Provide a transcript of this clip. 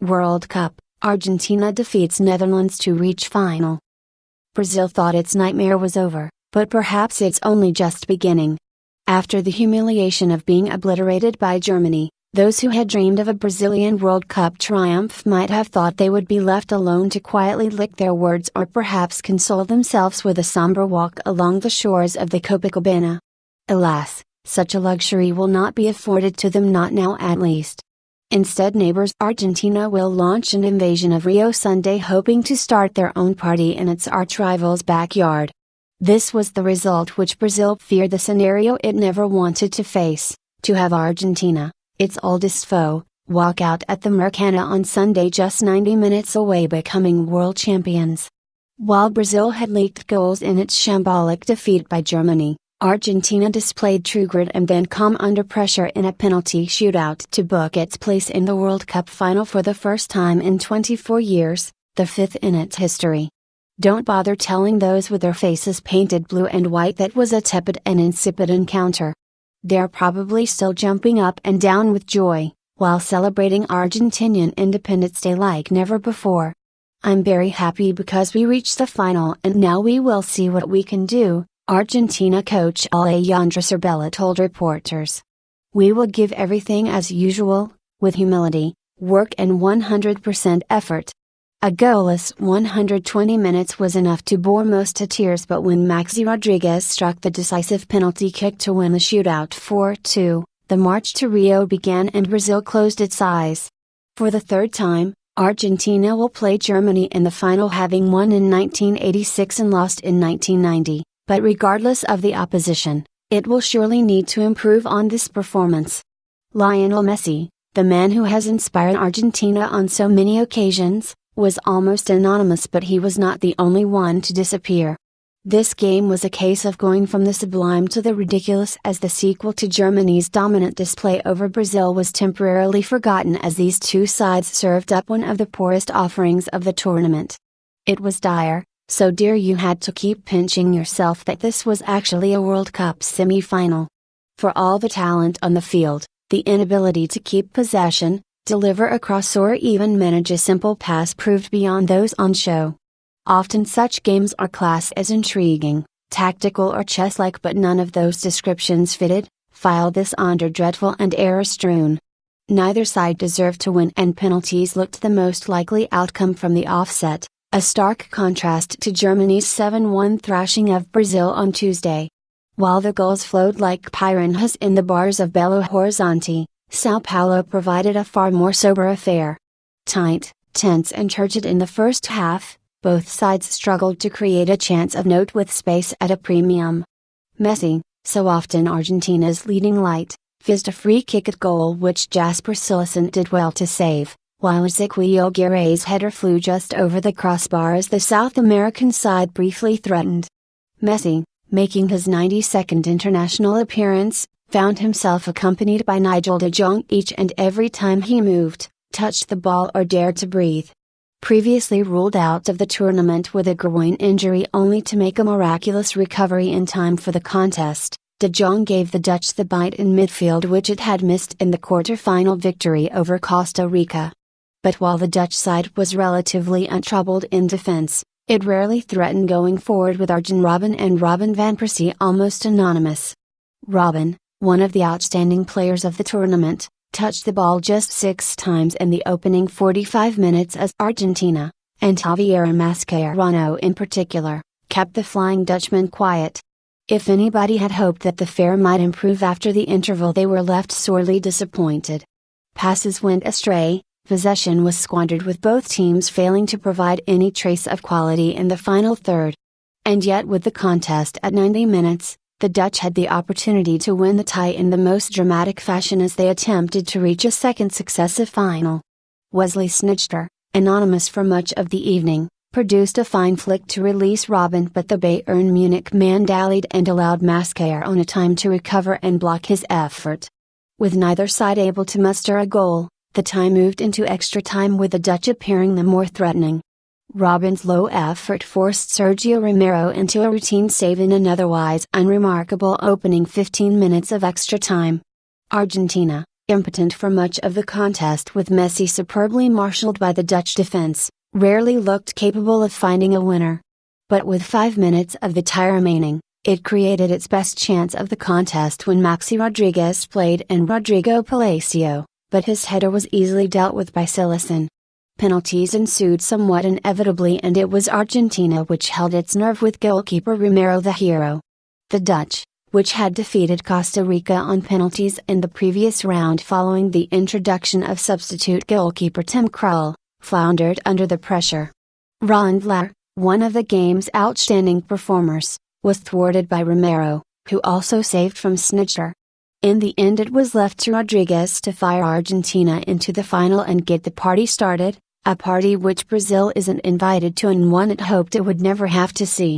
World Cup, Argentina defeats Netherlands to reach final. Brazil thought its nightmare was over, but perhaps it's only just beginning. After the humiliation of being obliterated by Germany, those who had dreamed of a Brazilian World Cup triumph might have thought they would be left alone to quietly lick their words or perhaps console themselves with a somber walk along the shores of the Copacabana. Alas, such a luxury will not be afforded to them, not now at least. Instead, neighbors Argentina will launch an invasion of Rio Sunday, hoping to start their own party in its arch-rival's backyard. This was the result which Brazil feared, the scenario it never wanted to face: to have Argentina, its oldest foe, walk out at the Maracanã on Sunday, just 90 minutes away, becoming world champions. While Brazil had leaked goals in its shambolic defeat by Germany, Argentina displayed true grit and then come under pressure in a penalty shootout to book its place in the World Cup final for the first time in 24 years, the fifth in its history. Don't bother telling those with their faces painted blue and white that was a tepid and insipid encounter. They're probably still jumping up and down with joy, while celebrating Argentinian Independence Day like never before. I'm very happy because we reached the final and now we will see what we can do, Argentina coach Alejandro Sabella told reporters. We will give everything as usual, with humility, work and 100% effort. A goalless 120 minutes was enough to bore most to tears, but when Maxi Rodriguez struck the decisive penalty kick to win the shootout 4-2, the march to Rio began and Brazil closed its eyes. For the third time, Argentina will play Germany in the final, having won in 1986 and lost in 1990. But regardless of the opposition, it will surely need to improve on this performance. Lionel Messi, the man who has inspired Argentina on so many occasions, was almost anonymous, but he was not the only one to disappear. This game was a case of going from the sublime to the ridiculous, as the sequel to Germany's dominant display over Brazil was temporarily forgotten as these two sides served up one of the poorest offerings of the tournament. It was dire. So dear you had to keep pinching yourself that this was actually a World Cup semi-final. For all the talent on the field, the inability to keep possession, deliver a cross or even manage a simple pass proved beyond those on show. Often such games are classed as intriguing, tactical or chess-like, but none of those descriptions fitted. File this under dreadful and error-strewn. Neither side deserved to win and penalties looked the most likely outcome from the offset. A stark contrast to Germany's 7-1 thrashing of Brazil on Tuesday. While the goals flowed like piranhas in the bars of Belo Horizonte, São Paulo provided a far more sober affair. Tight, tense and turgid in the first half, both sides struggled to create a chance of note with space at a premium. Messi, so often Argentina's leading light, fizzed a free kick at goal which Jasper Cillessen did well to save, while Ezequiel Guerre's header flew just over the crossbar as the South American side briefly threatened. Messi, making his 92nd international appearance, found himself accompanied by Nigel de Jong each and every time he moved, touched the ball or dared to breathe. Previously ruled out of the tournament with a groin injury only to make a miraculous recovery in time for the contest, de Jong gave the Dutch the bite in midfield which it had missed in the quarter-final victory over Costa Rica. But while the Dutch side was relatively untroubled in defense, it rarely threatened going forward, with Arjen Robben and Robin van Persie almost anonymous. Robben, one of the outstanding players of the tournament, touched the ball just 6 times in the opening 45 minutes as Argentina, and Javier Mascherano in particular, kept the Flying Dutchman quiet. If anybody had hoped that the fare might improve after the interval, they were left sorely disappointed. Passes went astray. Possession was squandered, with both teams failing to provide any trace of quality in the final third. And yet, with the contest at 90 minutes, the Dutch had the opportunity to win the tie in the most dramatic fashion as they attempted to reach a second successive final. Wesley Sneijder, anonymous for much of the evening, produced a fine flick to release Robben, but the Bayern Munich man dallied and allowed Mascherano time to recover and block his effort. With neither side able to muster a goal, the tie moved into extra time, with the Dutch appearing the more threatening. Robben's low effort forced Sergio Romero into a routine save in an otherwise unremarkable opening 15 minutes of extra time. Argentina, Impotent for much of the contest with Messi superbly marshaled by the Dutch defense, rarely looked capable of finding a winner. But with 5 minutes of the tie remaining, it created its best chance of the contest when Maxi Rodriguez played in Rodrigo Palacio, but his header was easily dealt with by Silicen. Penalties ensued somewhat inevitably, and it was Argentina which held its nerve with goalkeeper Romero the hero. The Dutch, which had defeated Costa Rica on penalties in the previous round following the introduction of substitute goalkeeper Tim Krul, floundered under the pressure. Rondler, one of the game's outstanding performers, was thwarted by Romero, who also saved from Snitcher. In the end, it was left to Rodriguez to fire Argentina into the final and get the party started, a party which Brazil isn't invited to and one it hoped it would never have to see.